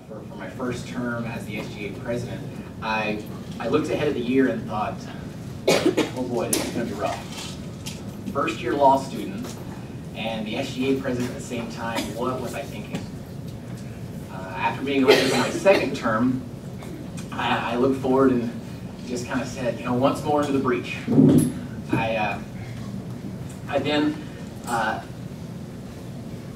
for my first term as the SGA president, I looked ahead of the year and thought, oh boy, this is going to be rough. First year law student and the SGA president at the same time, what was I thinking? After being elected in my second term, I looked forward and just kind of said, once more into the breach. I then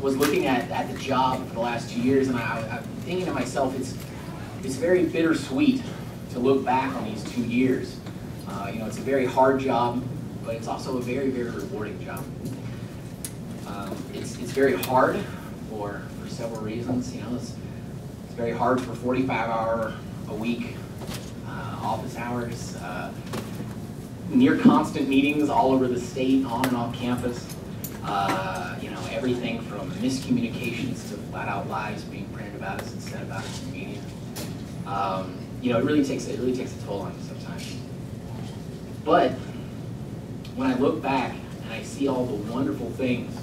was looking at the job for the last 2 years, and I'm thinking to myself, it's very bittersweet to look back on these 2 years. It's a very hard job, but it's also a very, very rewarding job. It's very hard for several reasons. It's very hard for 45-hour-a-week office hours, near constant meetings all over the state, on and off campus. Everything from miscommunications to flat-out lies being printed about us and said about us in the media. It really takes a toll on you sometimes. But when I look back and I see all the wonderful things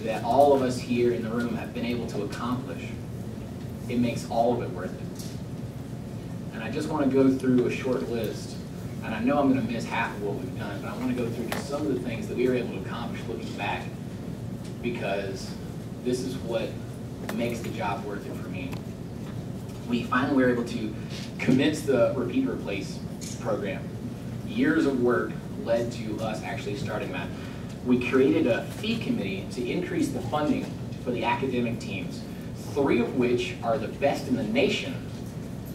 that all of us here in the room have been able to accomplish, it makes all of it worth it. And I just want to go through a short list, and I know I'm going to miss half of what we've done, but I want to go through just some of the things that we were able to accomplish looking back, because this is what makes the job worth it for me. We finally were able to commence the Repeat Replace program. Years of work led to us actually starting that. We created a fee committee to increase the funding for the academic teams, 3 of which are the best in the nation,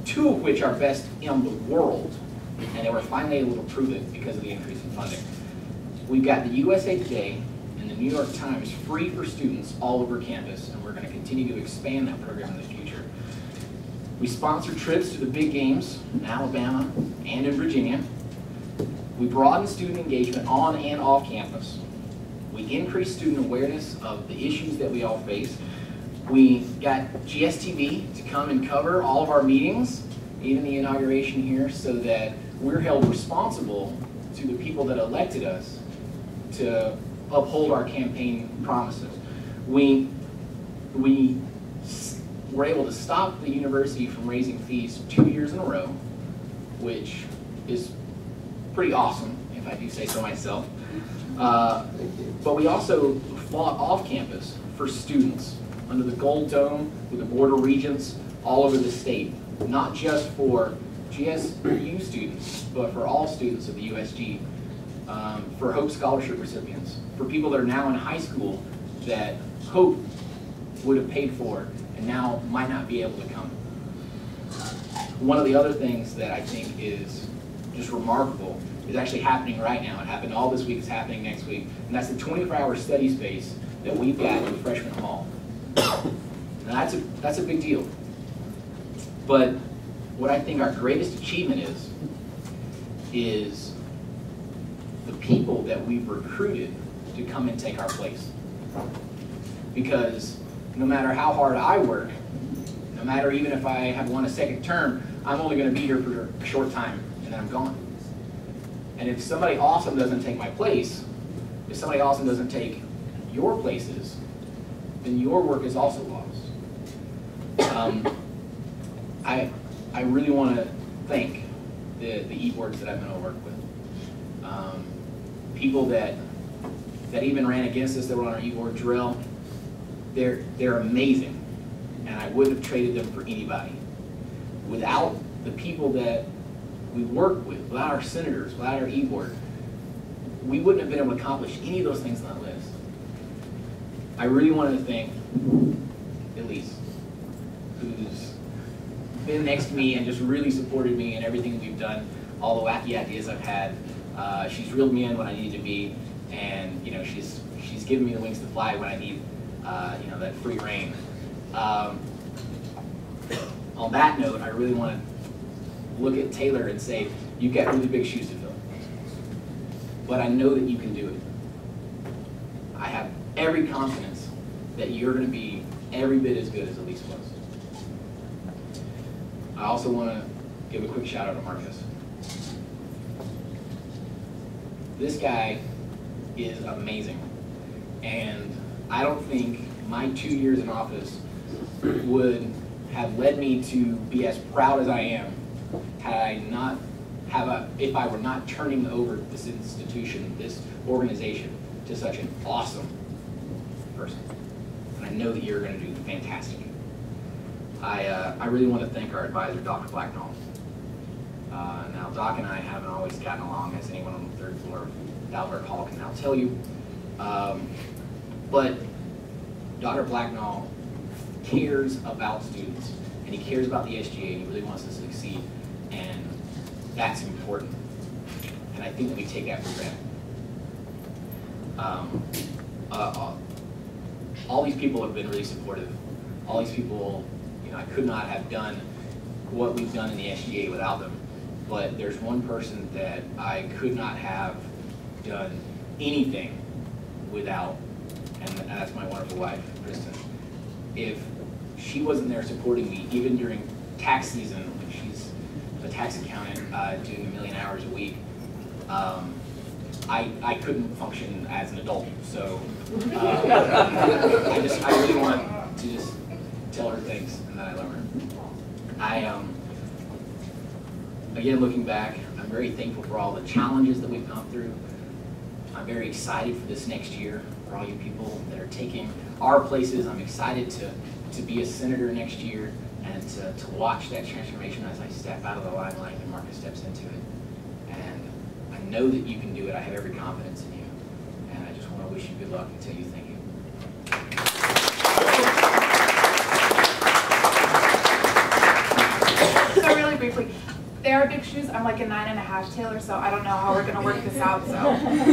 2 of which are best in the world, and they were finally able to prove it because of the increase in funding. We've got the USA Today and the New York Times free for students all over campus, and we're going to continue to expand that program in the future. We sponsor trips to the big games in Alabama and in Virginia. We broaden student engagement on and off campus. We increase student awareness of the issues that we all face. We got GSTV to come and cover all of our meetings, even the inauguration here, so that we're held responsible to the people that elected us to uphold our campaign promises. We were able to stop the university from raising fees 2 years in a row, which is pretty awesome, if I do say so myself. But we also fought off campus for students under the Gold Dome with the Board of Regents all over the state, not just for GSU students, but for all students of the USG, for Hope Scholarship recipients, for people that are now in high school that Hope would have paid for and now might not be able to come. One of the other things that I think is just remarkable is actually happening right now. It happened all this week, it's happening next week, and that's the 24-hour study space that we've got in the freshman hall. Now that's a big deal. But what I think our greatest achievement is the people that we've recruited to come and take our place. Because no matter how hard I work, no matter even if I have won a second term, I'm only going to be here for a short time and then I'm gone. And if somebody awesome doesn't take my place, if somebody awesome doesn't take your places, then your work is also lost. I really want to thank the e-boards that I've been able to work with. People that even ran against us that were on our e-board drill, they're amazing, and I wouldn't have traded them for anybody. Without the people that we work with, without our senators, without our e-board, we wouldn't have been able to accomplish any of those things on that list. I really wanted to thank Elise, who's been next to me and just really supported me in everything we've done, all the wacky ideas I've had. She's reeled me in when I needed to be, and she's given me the wings to fly when I need that free rein. On that note, I really want to look at Taylor and say, you've got really big shoes to fill, but I know that you can do it. I have every confidence that you're going to be every bit as good as Elise was. I also want to give a quick shout out to Marcus. This guy is amazing, and I don't think my 2 years in office would have led me to be as proud as I am if I were not turning over this institution, this organization, to such an awesome person. And I know that you're going to do fantastic. I really want to thank our advisor, Dr. Blacknall. Now, Doc and I haven't always gotten along, as anyone on the third floor of Dalbert Hall can now tell you. But Dr. Blacknall cares about students, and he cares about the SGA, and he really wants to succeed, and that's important. And I think that we take that for granted. All these people have been really supportive. All these people, I could not have done what we've done in the SGA without them. But there's one person that I could not have done anything without, and that's my wonderful wife, Kristen. If she wasn't there supporting me, even during tax season, when she's a tax accountant doing 1 million hours a week, I couldn't function as an adult. So I really want to just tell her thanks and that I love her. Again, looking back, I'm very thankful for all the challenges that we've gone through. I'm very excited for this next year, for all you people that are taking our places. I'm excited to be a senator next year and to watch that transformation as I step out of the limelight and Marcus steps into it. And I know that you can do it. I have every confidence in you. And I just want to wish you good luck and tell you thank you. So really briefly, they are big shoes. I'm like a 9.5 Taylor, so I don't know how we're going to work this out. So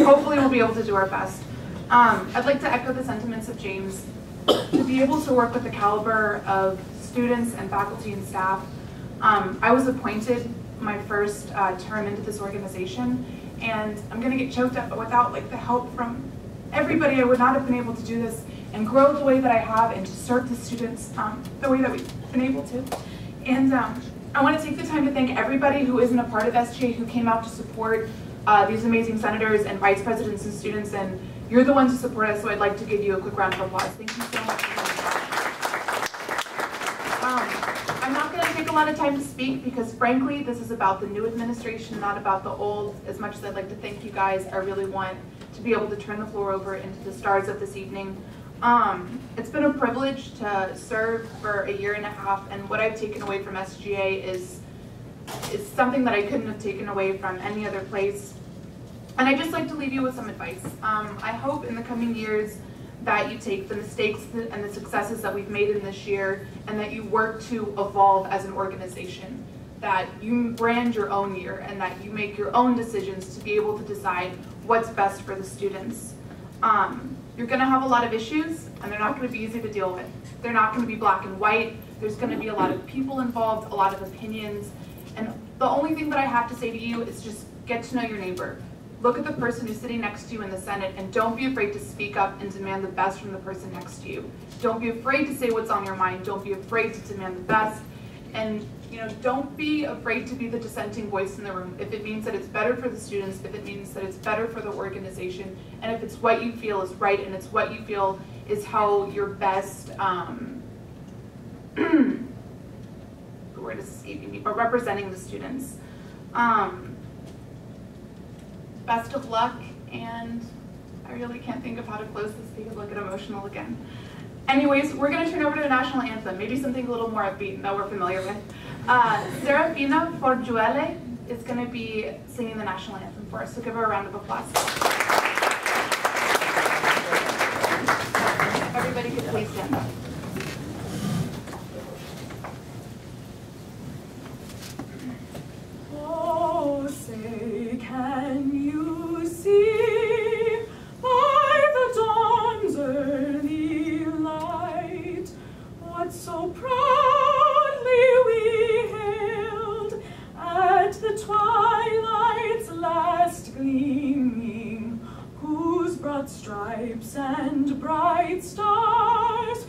hopefully we'll be able to do our best. I'd like to echo the sentiments of James. To be able to work with the caliber of students and faculty and staff, I was appointed my first term into this organization, and I'm going to get choked up, but without the help from everybody, I would not have been able to do this and grow the way that I have and to serve the students the way that we've been able to. And I want to take the time to thank everybody who isn't a part of SGA who came out to support these amazing senators and vice presidents and students, and you're the ones who support us, so I'd like to give you a quick round of applause. Thank you so much for doing that. I'm not going to take a lot of time to speak because frankly, this is about the new administration, not about the old. As much as I'd like to thank you guys, I really want to be able to turn the floor over into the stars of this evening. It's been a privilege to serve for 1.5 years, and what I've taken away from SGA is something that I couldn't have taken away from any other place. And I'd just like to leave you with some advice. I hope in the coming years that you take the mistakes and the successes that we've made in this year and that you work to evolve as an organization, that you brand your own year and that you make your own decisions to be able to decide what's best for the students. You're going to have a lot of issues, and they're not going to be easy to deal with. They're not going to be black and white. There's going to be a lot of people involved, a lot of opinions, and the only thing that I have to say to you is just get to know your neighbor. Look at the person who's sitting next to you in the Senate, and don't be afraid to speak up and demand the best from the person next to you. Don't be afraid to say what's on your mind. Don't be afraid to demand the best. And don't be afraid to be the dissenting voice in the room if it means that it's better for the students, if it means that it's better for the organization, and if it's what you feel is right and it's what you feel is how you're best, the word is escaping me, but representing the students. Best of luck, and I really can't think of how to close this because I'll get emotional again. Anyways, we're going to turn over to the national anthem, maybe something a little more upbeat that we're familiar with. Serafina Forgiuele is going to be singing the national anthem for us, so give her a round of applause. Everybody could please stand up. Oh, say, can you see by the dawn's early light what so proudly we hailed at the twilight's last gleaming, whose broad stripes and bright stars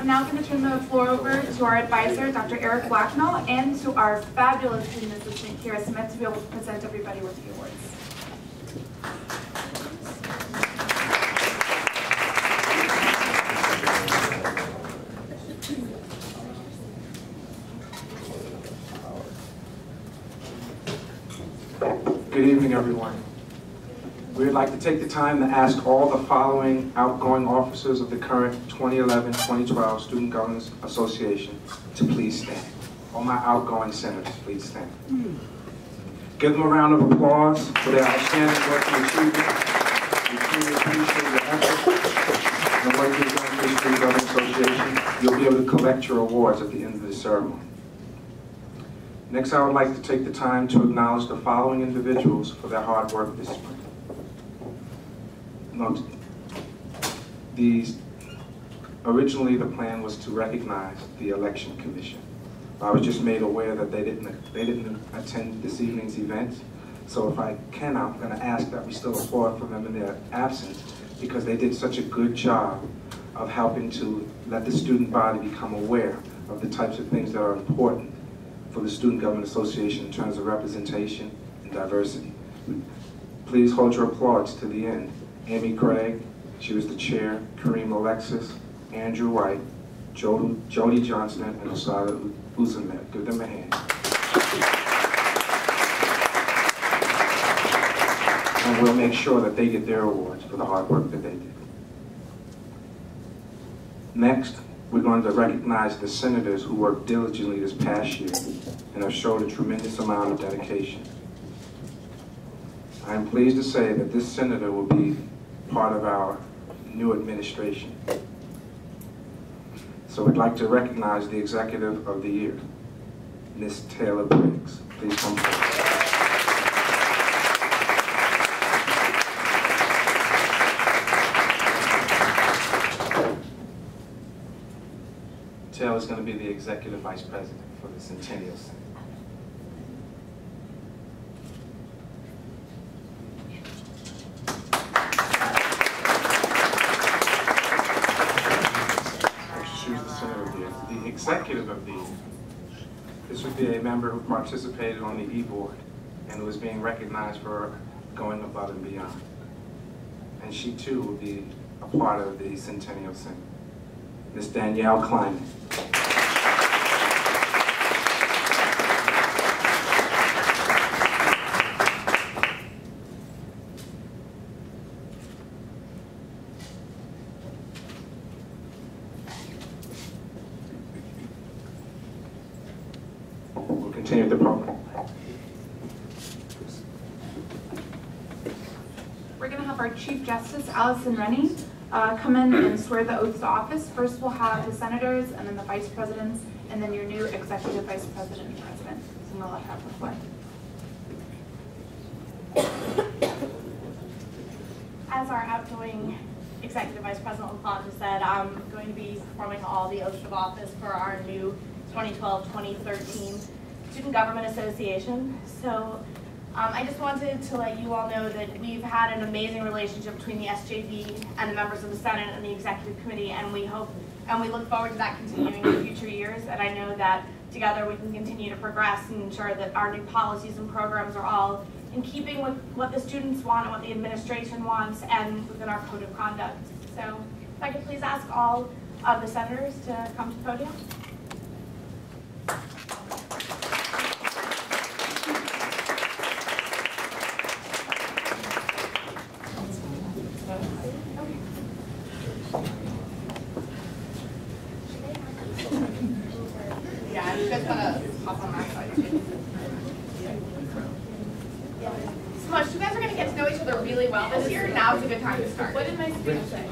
I'm now going to turn the floor over to our advisor, Dr. Eric Blacknall, and to our fabulous student assistant, Kira Smith, to be able to present everybody with the awards. Good evening, everyone. We would like to take the time to ask all the following outgoing officers of the current 2011-2012 Student Governors Association to please stand. All my outgoing senators, please stand. Give them a round of applause for their outstanding work and achievement. We truly appreciate your efforts and what you've done for the Student Governors Association. You'll be able to collect your awards at the end of the ceremony. Next, I would like to take the time to acknowledge the following individuals for their hard work this spring. Originally, the plan was to recognize the Election Commission. I was just made aware that they didn't attend this evening's event. So if I can, I'm going to ask that we still applaud for them in their absence, because they did such a good job of helping to let the student body become aware of the types of things that are important for the Student Government Association in terms of representation and diversity. Please hold your applause to the end. Amy Craig, she was the chair, Kareem Alexis, Andrew White, Jody Johnston, and Osada Uzamet. Give them a hand. And we'll make sure that they get their awards for the hard work that they did. Next, we're going to recognize the senators who worked diligently this past year and have showed a tremendous amount of dedication. I am pleased to say that this senator will be part of our new administration. So we'd like to recognize the Executive of the Year, Ms. Taylor Briggs. Please come forward. Taylor is going to be the Executive Vice President for the Centennial Center. The Executive of the Year. This would be a member who participated on the E-Board and who is being recognized for going above and beyond. And she too will be a part of the Centennial Center. Ms. Danielle Kleiman. We'll continue the program. We're going to have our Chief Justice, Allison Rennie, come in and swear the oaths to office. First, we'll have the senators, and then the vice presidents, and then your new executive vice president and president. So we'll have the floor. As our outgoing executive vice president LaFonta said, I'm going to be performing all the oaths of office for our new 2012-2013 Student Government Association. So I just wanted to let you all know that we've had an amazing relationship between the SJV and the members of the Senate and the Executive Committee, and we hope and we look forward to that continuing in future years. And I know that together we can continue to progress and ensure that our new policies and programs are all in keeping with what the students want and what the administration wants and within our code of conduct. So if I could please ask all of the senators to come to the podium. Yeah, I'm just going to hop on that side. Smush, you guys are going to get to know each other really well this year. Now's a good time to start. What did my speech say?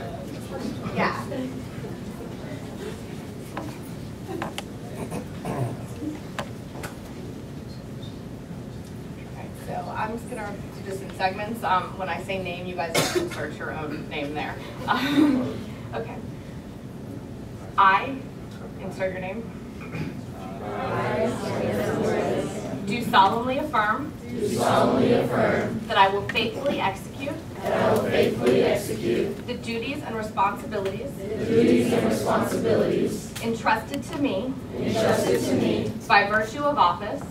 Yeah. So I'm just going to do this in segments. When I say name, you guys can insert your own name there. Okay. I, insert your name. Do solemnly affirm. That I will faithfully execute. The the duties and responsibilities entrusted to me by virtue of office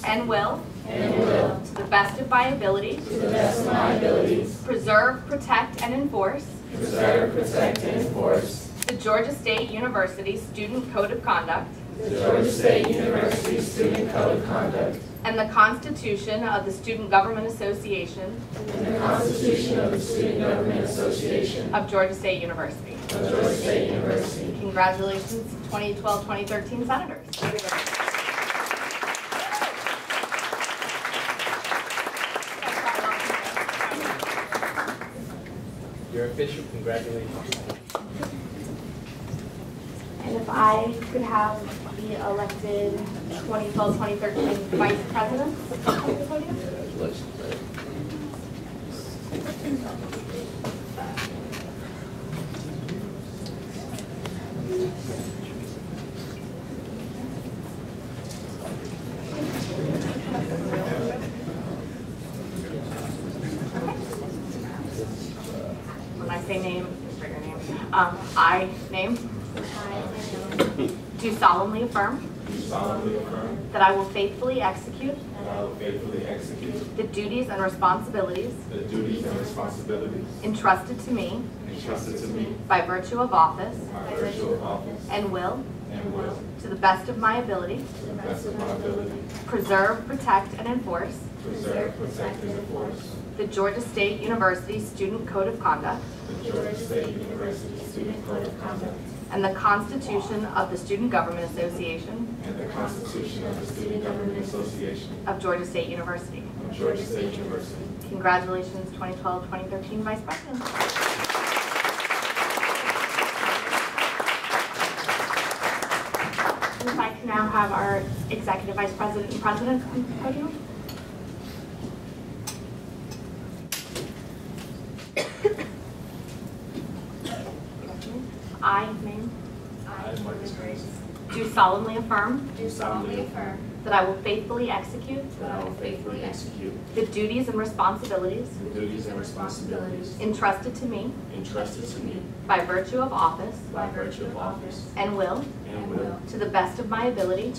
and will to the best of my ability preserve, protect, and enforce the Georgia State University Student Code of Conduct and the Constitution of the Student Government Association of Georgia State University. Congratulations, 2012-2013 Senators. You're official. Congratulations. And if I could have the elected 2012-2013 Vice President come to the podium. When I say name, just write your name. I do solemnly affirm that I will faithfully execute the duties and responsibilities entrusted to me by virtue of office and will to the best of my ability preserve, protect, and enforce the Georgia State University Student Code of Conduct and the Constitution of the Student Government Association of Georgia State University. Congratulations, 2012-2013 Vice President. And if I can now have our Executive Vice President and President come to the podium. I do solemnly affirm that I will faithfully execute the duties and responsibilities entrusted to me by virtue of office and will to the best of my ability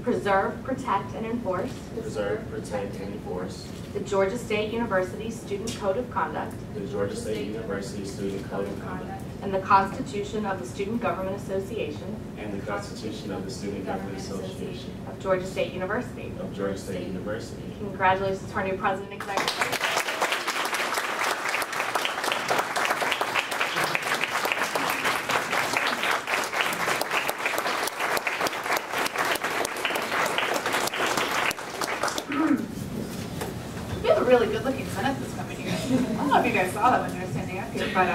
preserve, protect, and enforce the Georgia State University Student Code of Conduct and the Constitution of the Student Government Association of Georgia State University. Congratulations to our new President and Executive. We have a really good-looking Senate this coming year. I don't know if you guys saw that when you were standing up here, but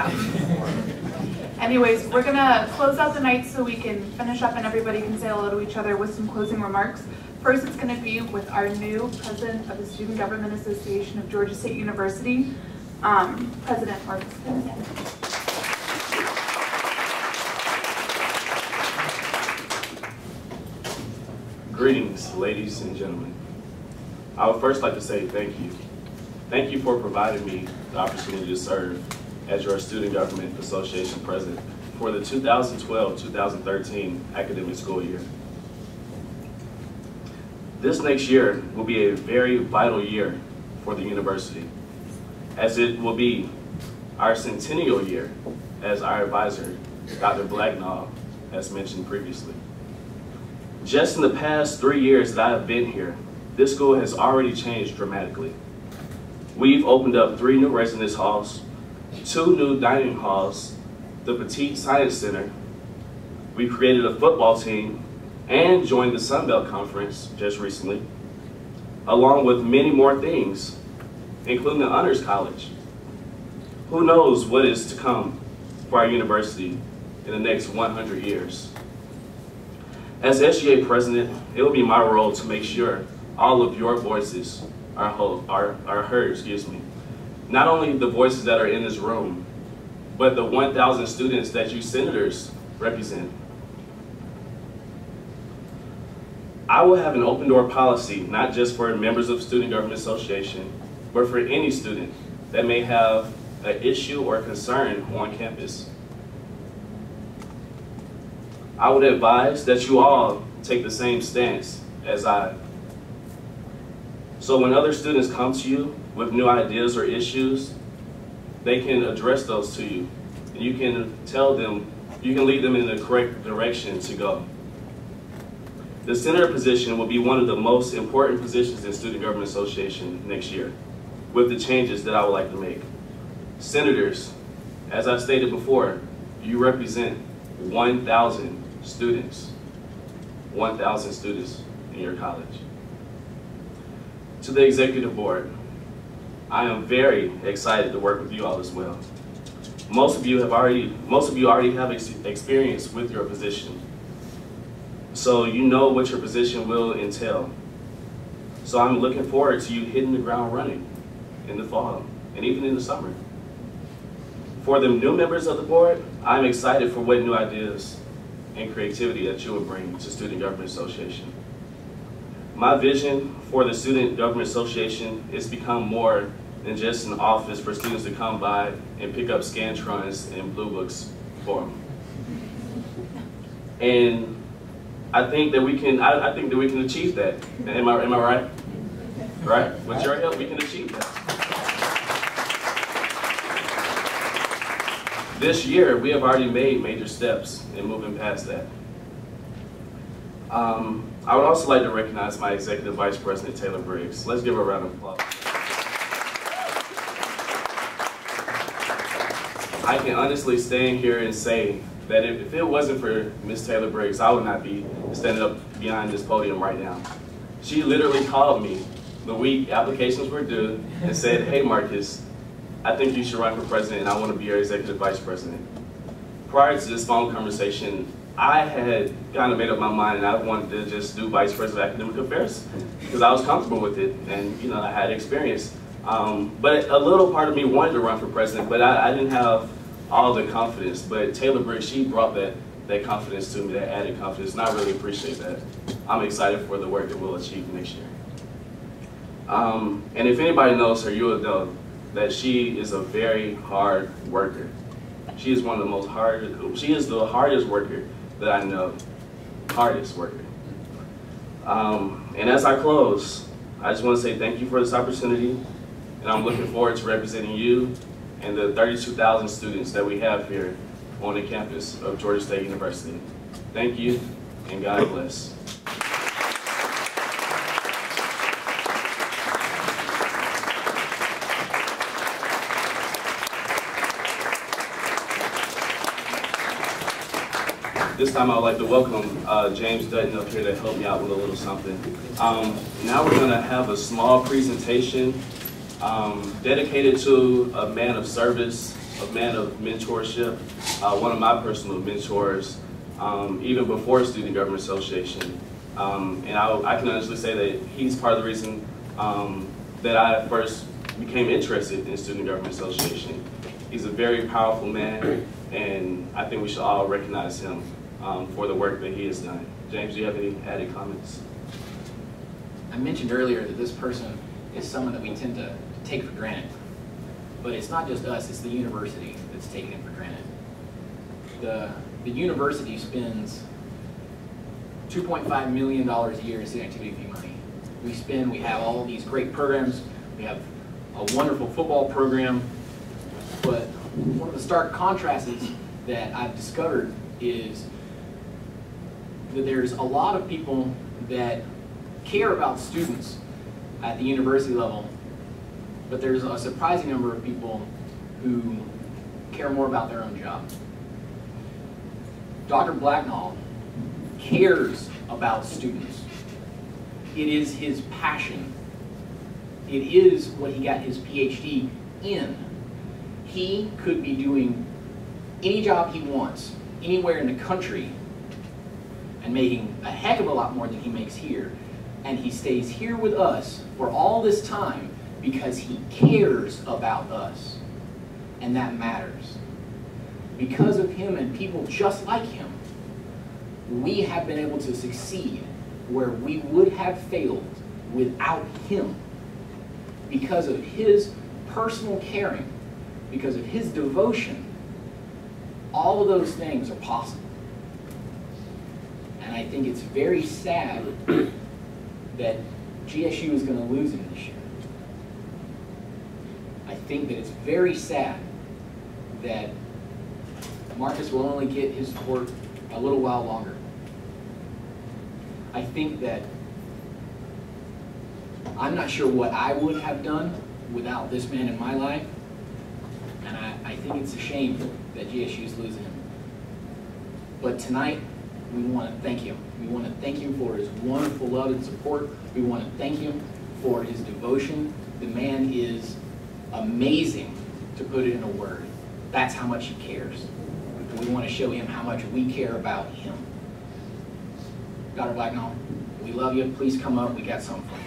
anyways, we're gonna close out the night so we can finish up and everybody can say hello to each other with some closing remarks. First, it's gonna be with our new President of the Student Government Association of Georgia State University, President Marcus. Greetings, ladies and gentlemen. I would first like to say thank you. Thank you for providing me the opportunity to serve as your Student Government Association President for the 2012-2013 academic school year. This next year will be a very vital year for the university, as it will be our centennial year, as our advisor, Dr. Blacknall, has mentioned previously. Just in the past 3 years that I have been here, this school has already changed dramatically. We've opened up 3 new residence halls, 2 new dining halls, the Petite Science Center. We created a football team and joined the Sun Belt Conference just recently, along with many more things, including the Honors College. Who knows what is to come for our university in the next 100 years. As SGA President, it will be my role to make sure all of your voices are heard, Not only the voices that are in this room, but the 1,000 students that you senators represent. I will have an open door policy, not just for members of Student Government Association, but for any student that may have an issue or concern on campus. I would advise that you all take the same stance as I. So when other students come to you with new ideas or issues, they can address those to you. And you can tell them, you can lead them in the correct direction to go. The senator position will be one of the most important positions in Student Government Association next year, with the changes that I would like to make. Senators, as I stated before, you represent 1,000 students. 1,000 students in your college. To the executive board, I am very excited to work with you all as well. Most of you already have experience with your position. So you know what your position will entail. So I'm looking forward to you hitting the ground running in the fall and even in the summer. For the new members of the board, I'm excited for what new ideas and creativity that you will bring to Student Government Association. My vision for the Student Government Association is to become more than just an office for students to come by and pick up Scantrons and Blue Books for them. And I think that we can achieve that. Am I right? Right? With your help, we can achieve that. This year, we have already made major steps in moving past that. I would also like to recognize my Executive Vice President, Taylor Briggs. Let's give her a round of applause. I can honestly stand here and say that if it wasn't for Ms. Taylor Briggs, I would not be standing up behind this podium right now. She literally called me the week applications were due and said, "Hey Marcus, I think you should run for president and I want to be your executive vice president." Prior to this phone conversation, I had kind of made up my mind and I wanted to just do vice president of academic affairs because I was comfortable with it and I had experience. But a little part of me wanted to run for president, but I didn't have all the confidence. But Taylor Briggs, she brought that confidence to me, that added confidence, and I really appreciate that. I'm excited for the work that we'll achieve next year. And if anybody knows her, you will know that she is a very hard worker. She is she is the hardest worker that I know, hardest worker. And as I close, I just want to say thank you for this opportunity, and I'm looking forward to representing you and the 32,000 students that we have here on the campus of Georgia State University. Thank you, and God bless. This time I would like to welcome James Dutton up here to help me out with a little something. Now we're going to have a small presentation dedicated to a man of service, a man of mentorship, one of my personal mentors, even before Student Government Association. And I can honestly say that he's part of the reason that I first became interested in Student Government Association. He's a very powerful man, and I think we should all recognize him for the work that he has done. James, do you have any added comments? I mentioned earlier that this person is someone that we tend to take for granted. But it's not just us, it's the university that's taking it for granted. The university spends $2.5 million a year in student activity fee money. We have all these great programs, we have a wonderful football program, but one of the stark contrasts that I've discovered is that there's a lot of people that care about students at the university level, but there's a surprising number of people who care more about their own job. Dr. Blacknall cares about students. It is his passion. It is what he got his PhD in. He could be doing any job he wants, anywhere in the country, and making a heck of a lot more than he makes here. And he stays here with us for all this time because he cares about us. And that matters. Because of him and people just like him, we have been able to succeed where we would have failed without him. Because of his personal caring because of his devotion, all of those things are possible. And I think it's very sad that GSU is going to lose him this year. I think that it's very sad that Marcus will only get his support a little while longer. I think that I'm not sure what I would have done without this man in my life, and I think it's a shame that GSU is losing him. But tonight, we want to thank him. We want to thank him for his wonderful love and support. We want to thank him for his devotion. The man is amazing, to put it in a word. That's how much he cares. We want to show him how much we care about him. Dr. Blacknall, we love you. Please come up. We got something for you.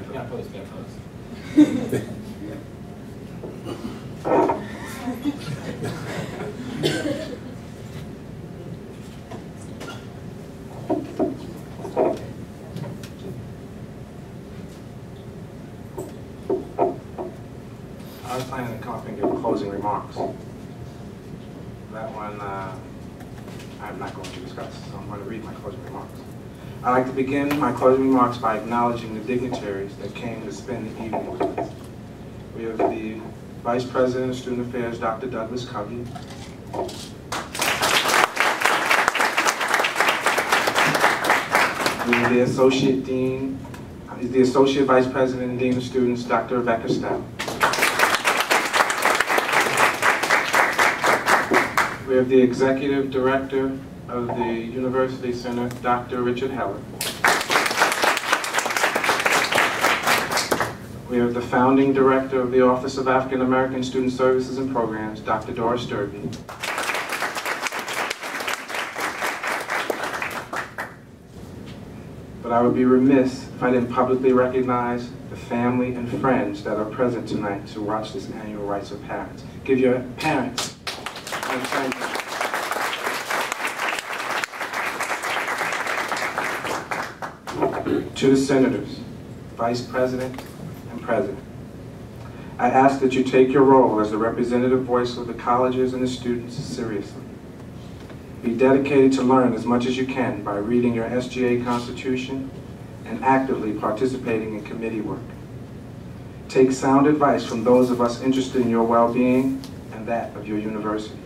We got pose. I was planning to come up and give closing remarks. That one I'm not going to discuss, so I'm going to read my closing remarks. I'd like to begin my closing remarks by acknowledging the dignitaries that came to spend the evening with us. We have the Vice President of Student Affairs, Dr. Douglas Covey. We have the Associate Dean, the Associate Vice President and Dean of Students, Dr. Rebecca Stout. We have the Executive Director of the University Center, Dr. Richard Heller. We have the Founding Director of the Office of African American Student Services and Programs, Dr. Doris Sturvey. But I would be remiss if I didn't publicly recognize the family and friends that are present tonight to watch this annual Rites of Parents. Give your parents and friends. To the Senators, Vice President, and President, I ask that you take your role as the representative voice of the colleges and the students seriously. Be dedicated to learn as much as you can by reading your SGA Constitution and actively participating in committee work. Take sound advice from those of us interested in your well-being and that of your university.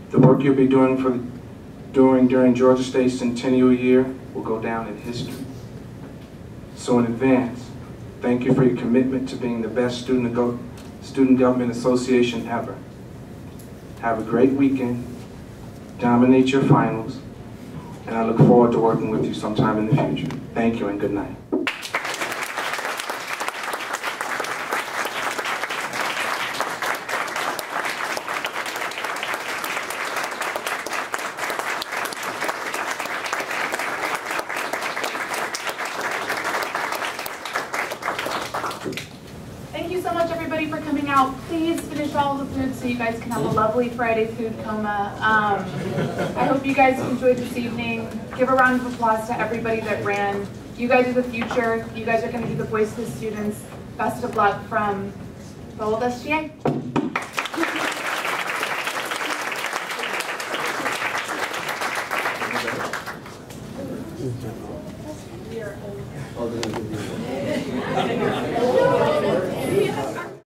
The work you'll be doing during Georgia State's centennial year will go down in history. So in advance, thank you for your commitment to being the best student government association ever. Have a great weekend, dominate your finals, and I look forward to working with you sometime in the future. Thank you and good night. Thank you so much, everybody, for coming out. Please finish all the food so you guys can have a lovely Friday food coma. I hope you guys enjoyed this evening. Give a round of applause to everybody that ran. You guys are the future. You guys are going to be the voice of the students. Best of luck from the old SGA.